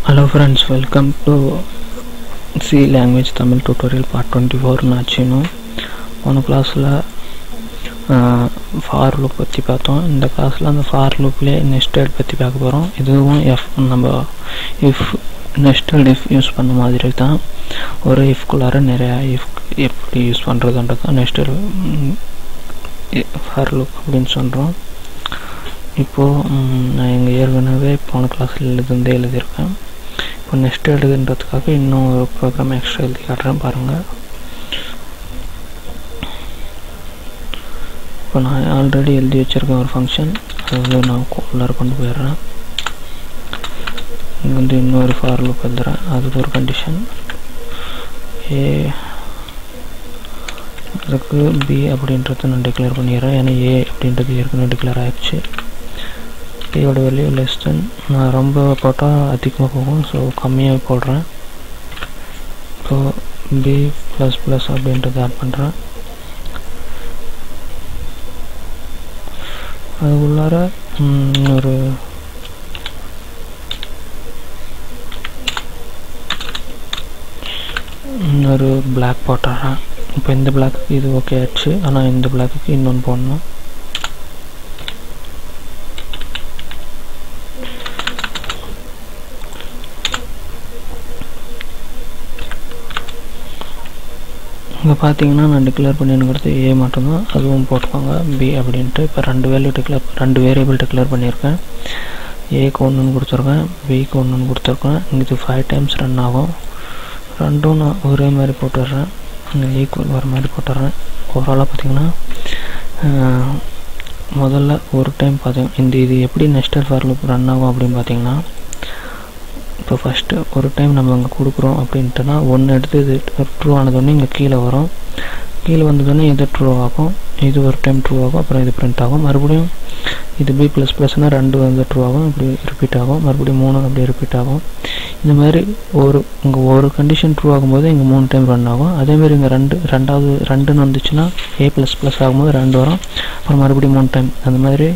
Hello friends, welcome to C language Tamil tutorial part 24 நாச்சினோ போன கிளாஸ்ல for loop பத்தி பார்த்தோம். இந்த கிளாஸ்ல அந்த for loopல nested பத்தி பார்க்க போறோம். இதுவும் நம்ம if nested if யூஸ் பண்ண மாதிரி தான். ஒரு if குள்ளார நிறைய if எப்படி யூஸ் பண்றதுன்றது nested for loop அப்படினு சொல்றோம். இப்போ நான் எங்க ஏற்கனவே போன கிளாஸ்ல எழுதியிருக்கேன். இப்போ nested ன்றதுக்காக இன்னும் ஒரு ப்ரோக்ராம் எக்ஸ்ட்ரா எழுதி காட்டுறேன் பாருங்க. இப்போ நான் ஆல்ரெடி எழுதி வச்சிருக்கேன் ஒரு ஃபங்க்ஷன், அது நான் உள்ளார கொண்டு போயிடுறேன். இங்கே வந்து இன்னொரு ஃபார் லூப் எழுதுறேன், அதுக்கு ஒரு கண்டிஷன் ஏ, அதுக்கு பி அப்படின்றத நான் டிக்ளேர் பண்ணிடுறேன். ஏன்னா ஏ அப்படின்றது ஏற்கனவே டிக்ளேர் ஆகிடுச்சு. ஏயோட வேல்யூ லெஸ் தென், நான் ரொம்ப போட்டால் அதிகமாக போகும், ஸோ கம்மியாக போடுறேன். ஸோ பி ப்ளஸ் ப்ளஸ் அப்படின்றத ஆட் பண்ணுறேன். அது உள்ளார இன்னொரு பிளாக் போட்டுறேன். இப்போ இந்த பிளாக்கு இது ஓகே ஆயிடுச்சு, ஆனால் இந்த பிளாக்குக்கு இன்னொன்று போடணும். இங்கே பார்த்தீங்கன்னா நான் டிக்ளேர் பண்ணிருக்கிறது ஏ மட்டும்தான், அதுவும் போட்டுக்கோங்க பி அப்படின்ட்டு. இப்போ ரெண்டு வேரியபிள் டிக்ளேர் பண்ணியிருக்கேன். ஏக்கு ஒன்றுன்னு கொடுத்துருக்கேன், பிக்கு ஒன்றுன்னு கொடுத்துருக்கேன். இது 5 டைம்ஸ் ரன் ஆகும். ரெண்டும் நான் ஒரே மாதிரி போட்டுடுறேன், ஈக்குவல் வர மாதிரி போட்டுடுறேன். ஓவராலாக பார்த்தீங்கன்னா முதல்ல ஒரு டைம் பார்த்தீங்கன்னா இது எப்படி நெஸ்டட் ஃபார் லூப் ரன் ஆகும் அப்படின்னு பார்த்தீங்கன்னா, இப்போ ஃபஸ்ட்டு ஒரு டைம் நம்ம இங்கே கொடுக்குறோம் அப்படின்ட்டுனா ஒன்று எடுத்து இது ட்ரூ ஆனதோடனே இங்கே கீழே வரும். கீழே வந்ததோடனே இது ட்ரூ ஆகும், இது ஒரு டைம் ட்ரூ ஆகும், அப்புறம் இது பிரிண்ட் ஆகும். மறுபடியும் இது பி ப்ளஸ் ப்ளஸ்னால் 2 வந்து ட்ரூ ஆகும், இப்படி ரிப்பீட் ஆகும். மறுபடியும் 3 அப்படி ரிப்பீட் ஆகும். இந்த மாதிரி இங்கே ஒரு கண்டிஷன் ட்ரூ ஆகும்போது இங்கே 3 டைம் ரன் ஆகும். அதேமாதிரி இங்கே ரெண்டாவது 2ன்னு வந்துச்சுன்னா ஏ ப்ளஸ் ப்ளஸ் ஆகும்போது 2 வரும், அப்புறம் மறுபடியும் 3 டைம். அந்த மாதிரி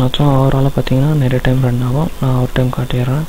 மொத்தம் ஓவராலாக பார்த்தீங்கன்னா நிறைய டைம் ரன் ஆகும். நான் ஒரு டைம் காட்டிடுறேன்.